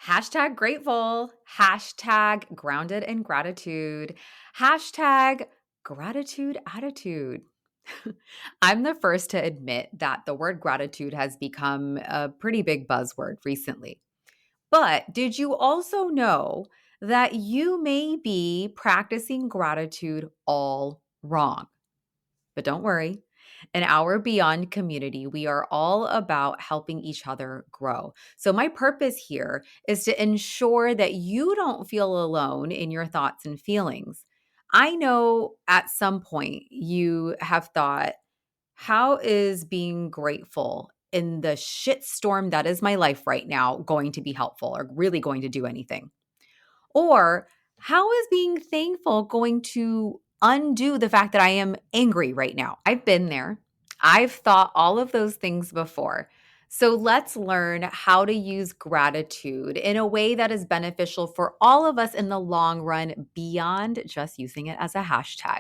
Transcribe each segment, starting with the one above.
Hashtag grateful, hashtag grounded in gratitude, hashtag gratitude attitude. I'm the first to admit that the word gratitude has become a pretty big buzzword recently. But did you also know that you may be practicing gratitude all wrong? But don't worry. In our Beyond community, we are all about helping each other grow. So, my purpose here is to ensure that you don't feel alone in your thoughts and feelings. I know at some point you have thought, how is being grateful in the shitstorm that is my life right now going to be helpful or really going to do anything? Or how is being thankful going to undo the fact that I am angry right now? I've been there. I've thought all of those things before. So let's learn how to use gratitude in a way that is beneficial for all of us in the long run beyond just using it as a hashtag.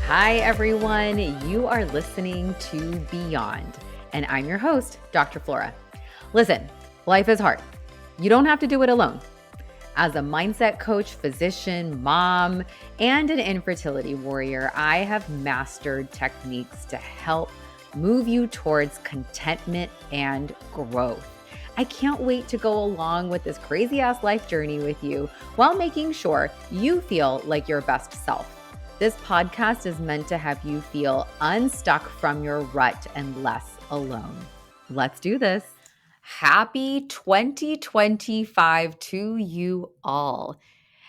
Hi, everyone. You are listening to Beyond, and I'm your host, Dr. Flora. Listen, life is hard. You don't have to do it alone. As a mindset coach, physician, mom, and an infertility warrior, I have mastered techniques to help move you towards contentment and growth. I can't wait to go along with this crazy ass life journey with you while making sure you feel like your best self. This podcast is meant to have you feel unstuck from your rut and less alone. Let's do this. Happy 2025 to you all.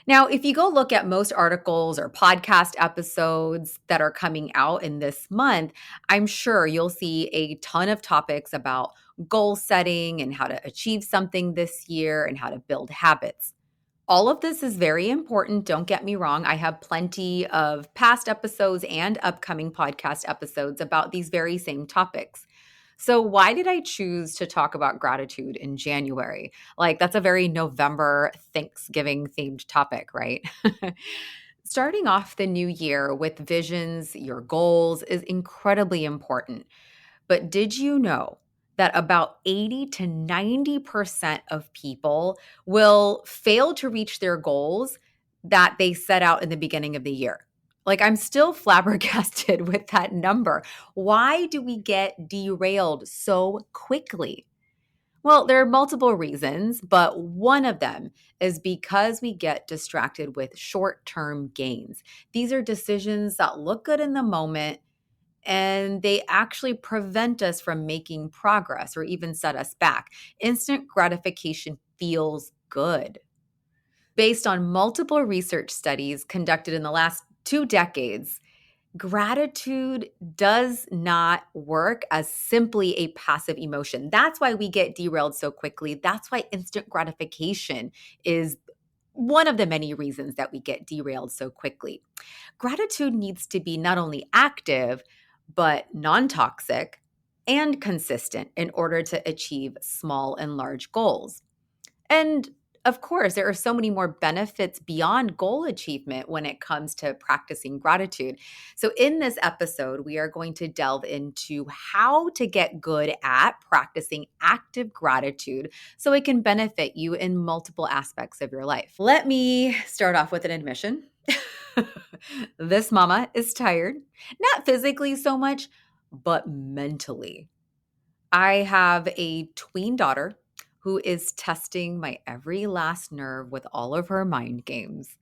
Now, if you go look at most articles or podcast episodes that are coming out in this month, I'm sure you'll see a ton of topics about goal setting and how to achieve something this year and how to build habits. All of this is very important. Don't get me wrong. I have plenty of past episodes and upcoming podcast episodes about these very same topics. So, why did I choose to talk about gratitude in January? Like, that's a very November Thanksgiving themed topic, right? Starting off the new year with visions, your goals is incredibly important. But did you know that about 80 to 90% of people will fail to reach their goals that they set out in the beginning of the year? Like, I'm still flabbergasted with that number. Why do we get derailed so quickly? Well, there are multiple reasons, but one of them is because we get distracted with short term gains. These are decisions that look good in the moment, and they actually prevent us from making progress or even set us back. Instant gratification feels good. Based on multiple research studies conducted in the last 2 decades, gratitude does not work as simply a passive emotion. That's why we get derailed so quickly. That's why instant gratification is one of the many reasons that we get derailed so quickly. Gratitude needs to be not only active, but non-toxic and consistent in order to achieve small and large goals. And of course, there are so many more benefits beyond goal achievement when it comes to practicing gratitude. So, in this episode, we are going to delve into how to get good at practicing active gratitude so it can benefit you in multiple aspects of your life. Let me start off with an admission. This mama is tired, not physically so much, but mentally. I have a tween daughter who is testing my every last nerve with all of her mind games.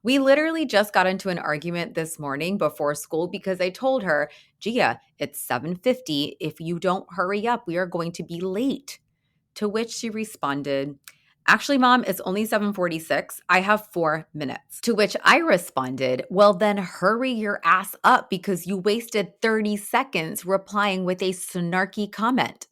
We literally just got into an argument this morning before school because I told her, Gia, it's 7:50. If you don't hurry up, we are going to be late. To which she responded, actually, Mom, it's only 7:46. I have 4 minutes. To which I responded, well, then hurry your ass up because you wasted 30 seconds replying with a snarky comment.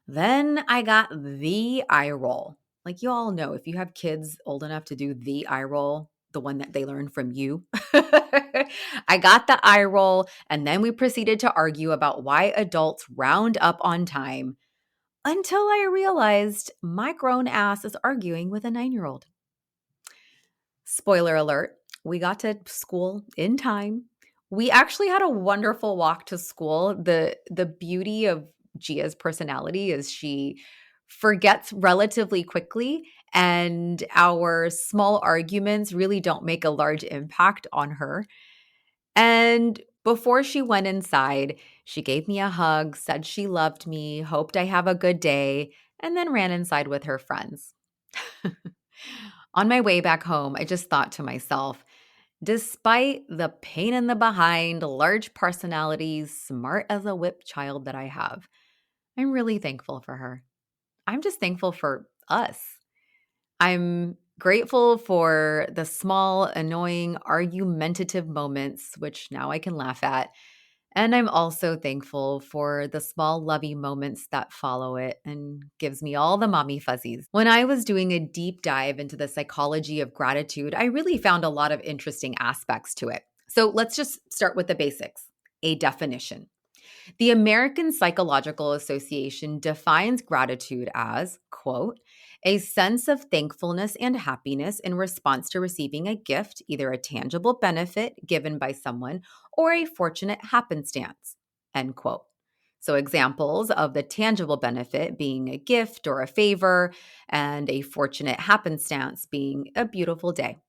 Then I got the eye roll. Like, you all know, if you have kids old enough to do the eye roll, the one that they learned from you, I got the eye roll. And then we proceeded to argue about why adults round up on time. until I realized my grown ass is arguing with a 9-year-old. Spoiler alert, we got to school in time. We actually had a wonderful walk to school. The beauty of Gia's personality is she forgets relatively quickly, and our small arguments really don't make a large impact on her. And before she went inside, she gave me a hug, said she loved me, hoped I have a good day, and then ran inside with her friends. On my way back home, I just thought to myself, despite the pain in the behind, large personalities, smart as a whip child that I have, I'm really thankful for her. I'm just thankful for us. I'm grateful for the small, annoying, argumentative moments, which now I can laugh at. And I'm also thankful for the small, lovey moments that follow it and gives me all the mommy fuzzies. When I was doing a deep dive into the psychology of gratitude, I really found a lot of interesting aspects to it. So let's just start with the basics, a definition. The American Psychological Association defines gratitude as, quote, a sense of thankfulness and happiness in response to receiving a gift, either a tangible benefit given by someone or a fortunate happenstance, end quote. So, examples of the tangible benefit being a gift or a favor, and a fortunate happenstance being a beautiful day.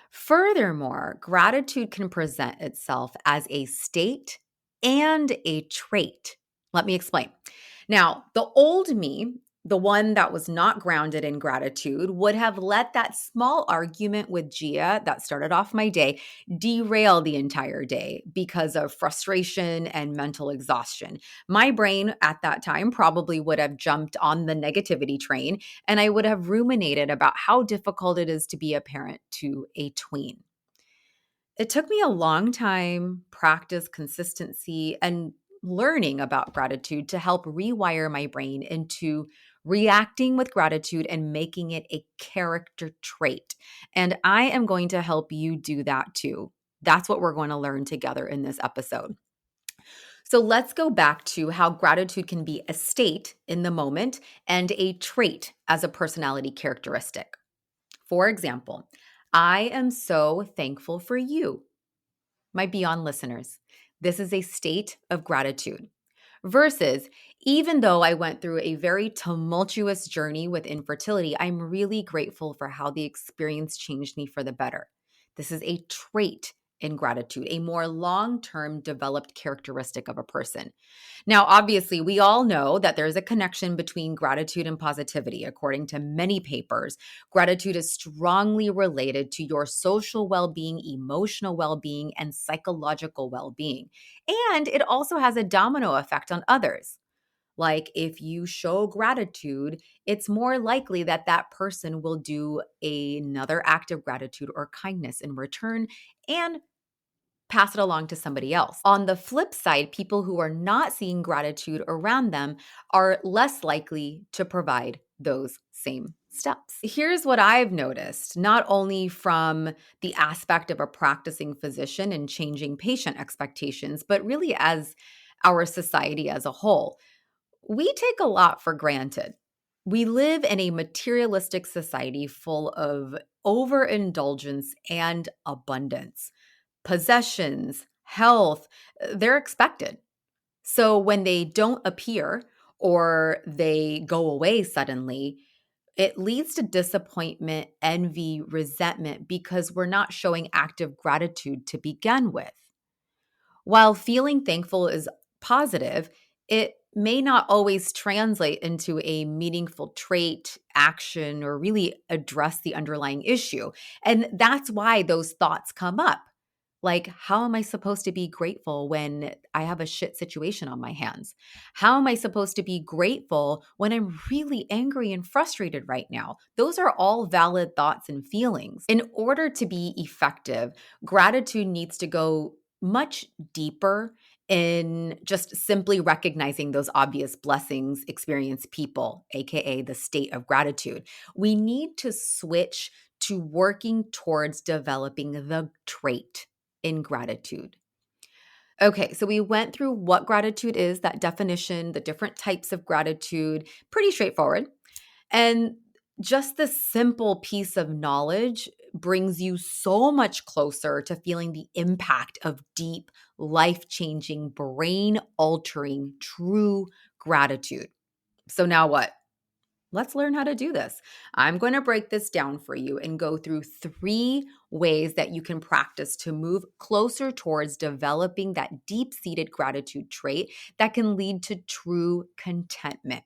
Furthermore, gratitude can present itself as a state and a trait. Let me explain. Now, the old me, the one that was not grounded in gratitude, would have let that small argument with Gia that started off my day derail the entire day because of frustration and mental exhaustion. My brain at that time probably would have jumped on the negativity train, and I would have ruminated about how difficult it is to be a parent to a tween. It took me a long time, practice, consistency, and learning about gratitude to help rewire my brain into reacting with gratitude and making it a character trait. And I am going to help you do that too. That's what we're going to learn together in this episode. So let's go back to how gratitude can be a state in the moment and a trait as a personality characteristic. For example, I am so thankful for you, my Beyond listeners. This is a state of gratitude. Versus, even though I went through a very tumultuous journey with infertility, I'm really grateful for how the experience changed me for the better. This is a trait in gratitude, a more long-term developed characteristic of a person. Now, obviously, we all know that there's a connection between gratitude and positivity. According to many papers, gratitude is strongly related to your social well-being, emotional well-being, and psychological well-being. And it also has a domino effect on others. Like if you show gratitude, it's more likely that that person will do another act of gratitude or kindness in return and pass it along to somebody else. On the flip side, people who are not seeing gratitude around them are less likely to provide those same steps. Here's what I've noticed, not only from the aspect of a practicing physician and changing patient expectations, but really as our society as a whole. We take a lot for granted. We live in a materialistic society full of overindulgence and abundance. Possessions, health, they're expected. So when they don't appear or they go away suddenly, it leads to disappointment, envy, resentment because we're not showing active gratitude to begin with. While feeling thankful is positive, it may not always translate into a meaningful trait, action, or really address the underlying issue. And that's why those thoughts come up. Like, how am I supposed to be grateful when I have a shit situation on my hands? How am I supposed to be grateful when I'm really angry and frustrated right now? Those are all valid thoughts and feelings. In order to be effective, gratitude needs to go much deeper in just simply recognizing those obvious blessings experienced people, AKA the state of gratitude. We need to switch to working towards developing the trait in gratitude. Okay, so we went through what gratitude is, that definition, the different types of gratitude, pretty straightforward. And just this simple piece of knowledge brings you so much closer to feeling the impact of deep, life changing, brain altering, true gratitude. So, now what? Let's learn how to do this. I'm going to break this down for you and go through 3 ways that you can practice to move closer towards developing that deep seated gratitude trait that can lead to true contentment.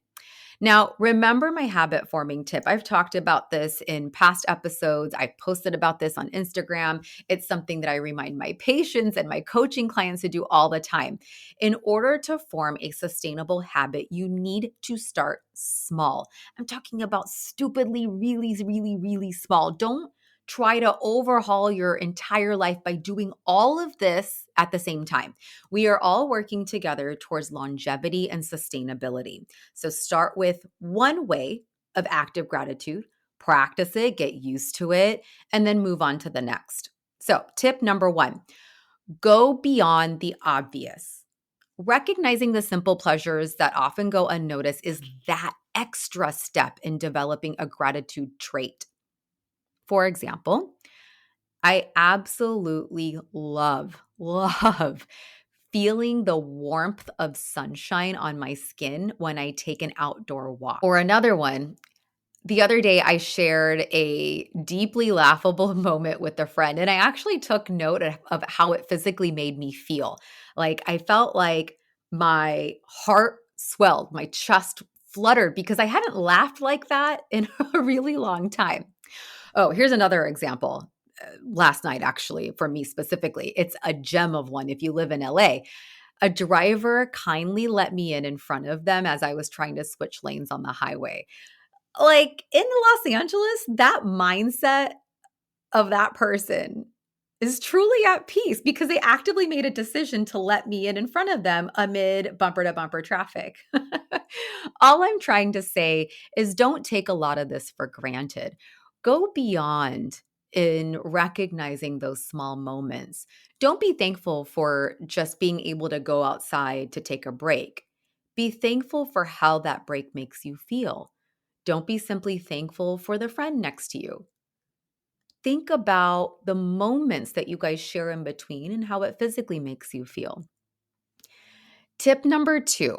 Now, remember my habit forming tip. I've talked about this in past episodes. I've posted about this on Instagram. It's something that I remind my patients and my coaching clients to do all the time. In order to form a sustainable habit, you need to start small. I'm talking about stupidly, really, really, really small. Don't try to overhaul your entire life by doing all of this at the same time. We are all working together towards longevity and sustainability. So start with one way of active gratitude, practice it, get used to it, and then move on to the next. So, tip number 1, go beyond the obvious. Recognizing the simple pleasures that often go unnoticed is that extra step in developing a gratitude trait. For example, I absolutely love feeling the warmth of sunshine on my skin when I take an outdoor walk. Or another one, the other day I shared a deeply laughable moment with a friend, and I actually took note of how it physically made me feel. Like I felt like my heart swelled, my chest fluttered because I hadn't laughed like that in a really long time. Oh, here's another example. Last night, actually, for me specifically, it's a gem of one. If you live in LA, a driver kindly let me in front of them as I was trying to switch lanes on the highway. Like in Los Angeles, that mindset of that person is truly at peace because they actively made a decision to let me in front of them amid bumper to bumper traffic. All I'm trying to say is don't take a lot of this for granted. Go beyond in recognizing those small moments. Don't be thankful for just being able to go outside to take a break. Be thankful for how that break makes you feel. Don't be simply thankful for the friend next to you. Think about the moments that you guys share in between and how it physically makes you feel. Tip number 2,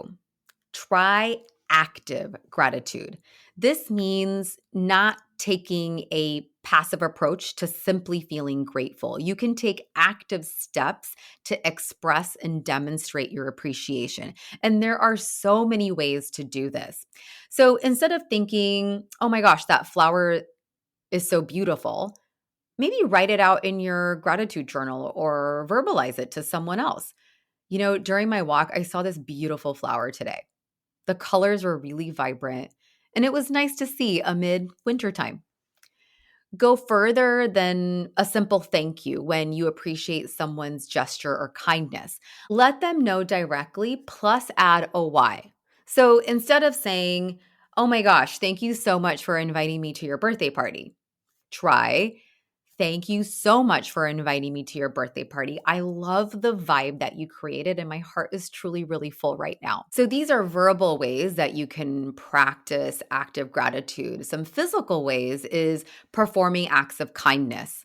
try active gratitude. This means not taking a passive approach to simply feeling grateful. You can take active steps to express and demonstrate your appreciation. And there are so many ways to do this. So instead of thinking, oh my gosh, that flower is so beautiful, maybe write it out in your gratitude journal or verbalize it to someone else. During my walk, I saw this beautiful flower today. The colors were really vibrant, and it was nice to see amid wintertime. Go further than a simple thank you when you appreciate someone's gesture or kindness. Let them know directly, plus add a why. So instead of saying, oh my gosh, thank you so much for inviting me to your birthday party, try, thank you so much for inviting me to your birthday party. I love the vibe that you created, and my heart is truly really full right now. So, these are verbal ways that you can practice active gratitude. Some physical ways is performing acts of kindness.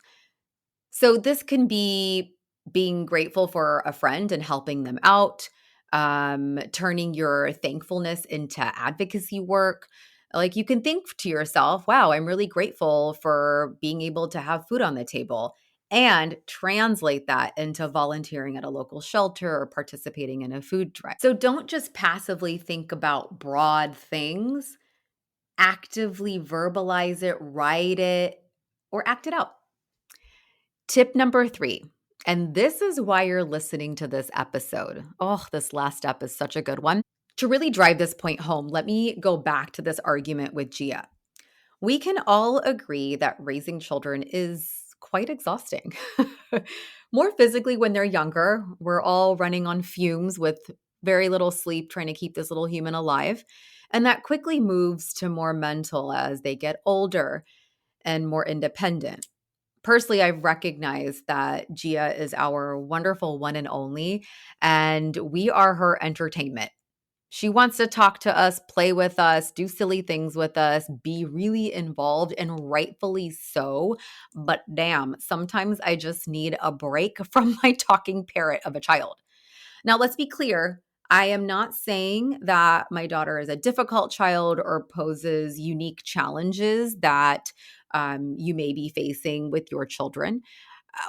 So, this can be being grateful for a friend and helping them out, turning your thankfulness into advocacy work. Like you can think to yourself, wow, I'm really grateful for being able to have food on the table, and translate that into volunteering at a local shelter or participating in a food drive. So don't just passively think about broad things, actively verbalize it, write it, or act it out. Tip number 3, and this is why you're listening to this episode. Oh, this last step is such a good one. To really drive this point home, let me go back to this argument with Gia. We can all agree that raising children is quite exhausting. More physically when they're younger, we're all running on fumes with very little sleep, trying to keep this little human alive. And that quickly moves to more mental as they get older and more independent. Personally, I've recognized that Gia is our wonderful one and only, and we are her entertainment. She wants to talk to us, play with us, do silly things with us, be really involved, and rightfully so. But damn, sometimes I just need a break from my talking parrot of a child. Now, let's be clear. I am not saying that my daughter is a difficult child or poses unique challenges that you may be facing with your children.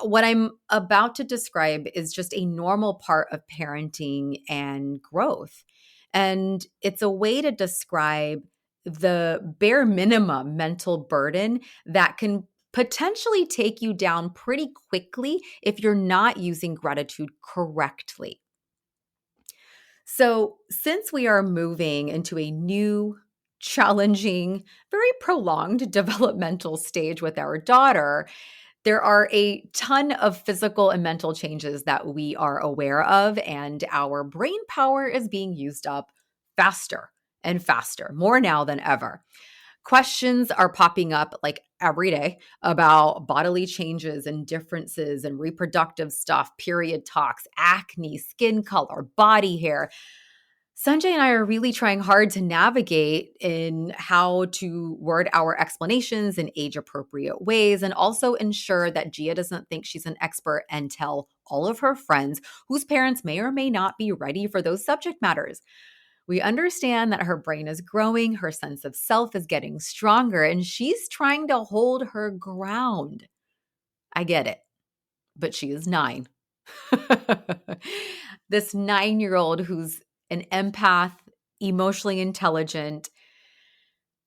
What I'm about to describe is just a normal part of parenting and growth. And it's a way to describe the bare minimum mental burden that can potentially take you down pretty quickly if you're not using gratitude correctly. So, since we are moving into a new, challenging, very prolonged developmental stage with our daughter, there are a ton of physical and mental changes that we are aware of, and our brain power is being used up faster and faster, more now than ever. Questions are popping up like every day about bodily changes and differences and reproductive stuff, period talks, acne, skin color, body hair. Sanjay and I are really trying hard to navigate in how to word our explanations in age appropriate ways and also ensure that Gia doesn't think she's an expert and tell all of her friends whose parents may or may not be ready for those subject matters. We understand that her brain is growing, her sense of self is getting stronger, and she's trying to hold her ground. I get it, but she is 9. This 9-year-old who's an empath, emotionally intelligent.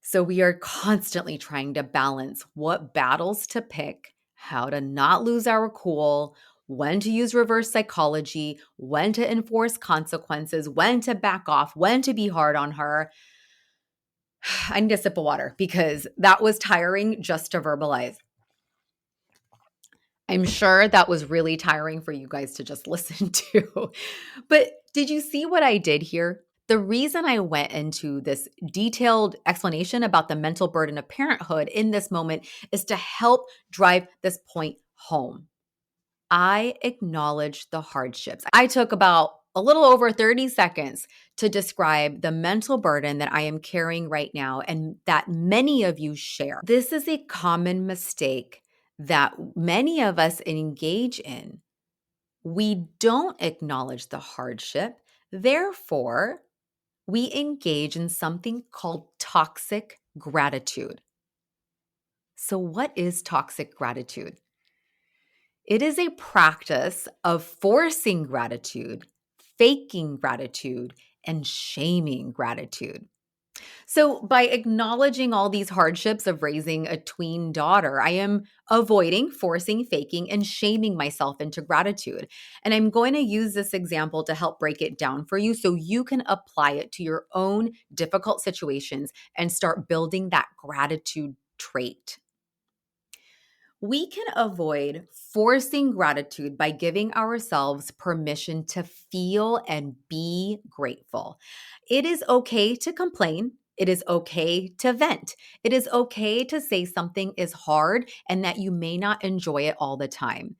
So we are constantly trying to balance what battles to pick, how to not lose our cool, when to use reverse psychology, when to enforce consequences, when to back off, when to be hard on her. I need a sip of water because that was tiring just to verbalize. I'm sure that was really tiring for you guys to just listen to. But did you see what I did here? The reason I went into this detailed explanation about the mental burden of parenthood in this moment is to help drive this point home. I acknowledge the hardships. I took about a little over 30 seconds to describe the mental burden that I am carrying right now and that many of you share. This is a common mistake that many of us engage in. We don't acknowledge the hardship. Therefore, we engage in something called toxic gratitude. So, what is toxic gratitude? It is a practice of forcing gratitude, faking gratitude, and shaming gratitude. So, by acknowledging all these hardships of raising a tween daughter, I am avoiding forcing, faking, and shaming myself into gratitude. And I'm going to use this example to help break it down for you so you can apply it to your own difficult situations and start building that gratitude trait. We can avoid forcing gratitude by giving ourselves permission to feel and be grateful. It is okay to complain. It is okay to vent. It is okay to say something is hard and that you may not enjoy it all the time.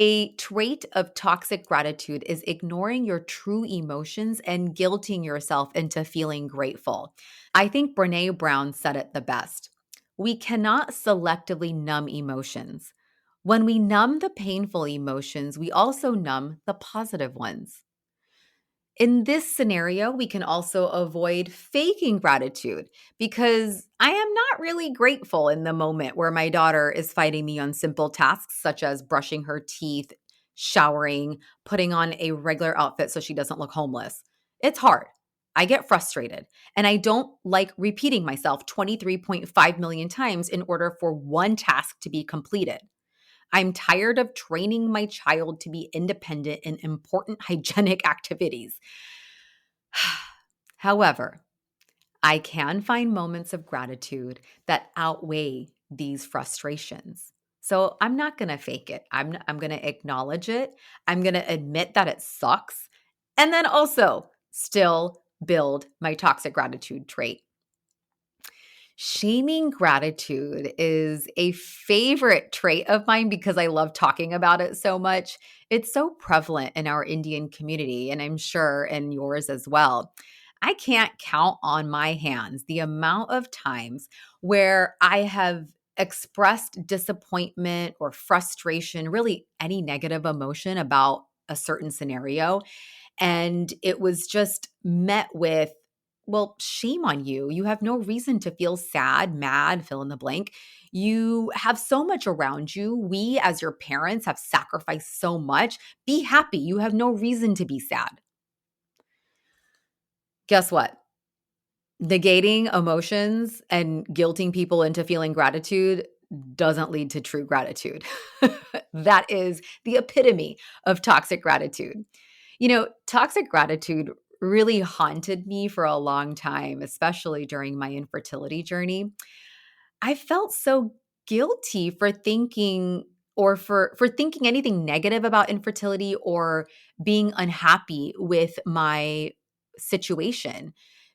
A trait of toxic gratitude is ignoring your true emotions and guilting yourself into feeling grateful. I think Brene Brown said it the best. We cannot selectively numb emotions. When we numb the painful emotions, we also numb the positive ones. In this scenario, we can also avoid faking gratitude because I am not really grateful in the moment where my daughter is fighting me on simple tasks such as brushing her teeth, showering, putting on a regular outfit so she doesn't look homeless. It's hard. I get frustrated and I don't like repeating myself 23.5 million times in order for one task to be completed. I'm tired of training my child to be independent in important hygienic activities. However, I can find moments of gratitude that outweigh these frustrations. So I'm not going to fake it. I'm going to acknowledge it. I'm going to admit that it sucks. And then also still build my toxic gratitude trait. Shaming gratitude is a favorite trait of mine because I love talking about it so much. It's so prevalent in our Indian community, and I'm sure in yours as well. I can't count on my hands the amount of times where I have expressed disappointment or frustration, really any negative emotion about a certain scenario. And it was just met with, well, shame on you. You have no reason to feel sad, mad, fill in the blank. You have so much around you. We, as your parents, have sacrificed so much. Be happy. You have no reason to be sad. Guess what? Negating emotions and guilting people into feeling gratitude doesn't lead to true gratitude. That is the epitome of toxic gratitude. Toxic gratitude really haunted me for a long time, especially during my infertility journey. I felt so guilty for thinking or for thinking anything negative about infertility or being unhappy with my situation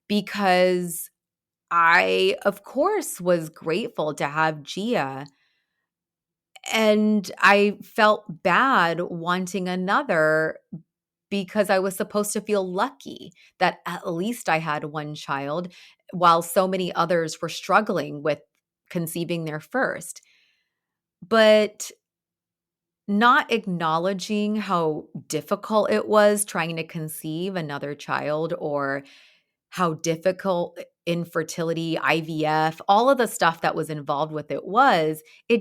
because I, of course, was grateful to have Gia. And I felt bad wanting another because I was supposed to feel lucky that at least I had one child while so many others were struggling with conceiving their first. But not acknowledging how difficult it was trying to conceive another child or how difficult infertility, IVF, all of the stuff that was involved with it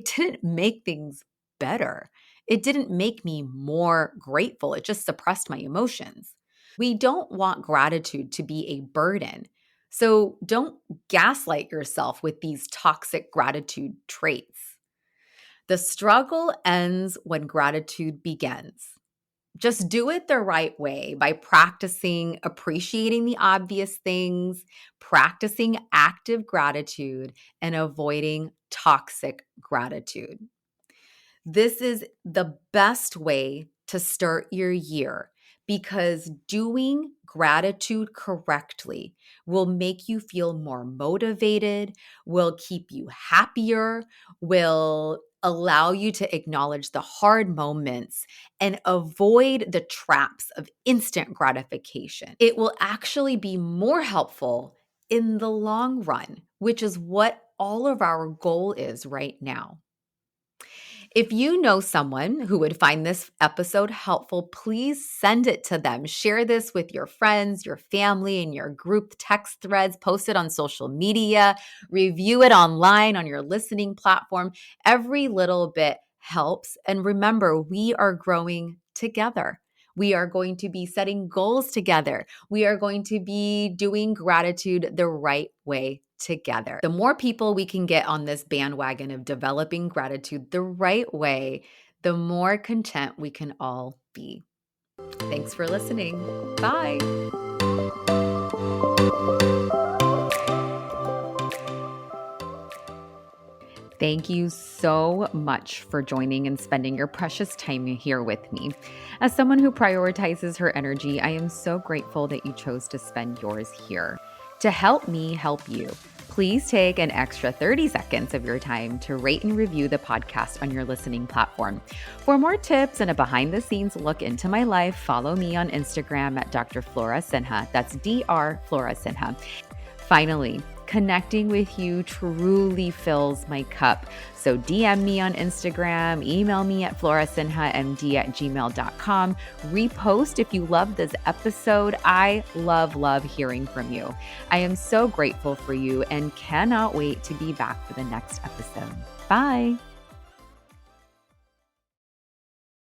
didn't make things better. It didn't make me more grateful. It just suppressed my emotions. We don't want gratitude to be a burden. So don't gaslight yourself with these toxic gratitude traits. The struggle ends when gratitude begins. Just do it the right way by practicing appreciating the obvious things, practicing active gratitude, and avoiding toxic gratitude. This is the best way to start your year because doing gratitude correctly will make you feel more motivated, will keep you happier, will allow you to acknowledge the hard moments and avoid the traps of instant gratification. It will actually be more helpful in the long run, which is what all of our goal is right now. If you know someone who would find this episode helpful, please send it to them. Share this with your friends, your family, and your group text threads. Post it on social media. Review it online on your listening platform. Every little bit helps. And remember, we are growing together. We are going to be setting goals together. We are going to be doing gratitude the right way together. The more people we can get on this bandwagon of developing gratitude the right way, the more content we can all be. Thanks for listening. Bye. Thank you so much for joining and spending your precious time here with me. As someone who prioritizes her energy, I am so grateful that you chose to spend yours here. To help me help you, please take an extra 30 seconds of your time to rate and review the podcast on your listening platform. For more tips and a behind-the-scenes look into my life, follow me on Instagram at Dr. Flora Sinha. That's Dr. Flora Sinha. Finally, connecting with you truly fills my cup. So DM me on Instagram, email me at florasinhamd@gmail.com, repost if you love this episode. I love hearing from you. I am so grateful for you and cannot wait to be back for the next episode. Bye.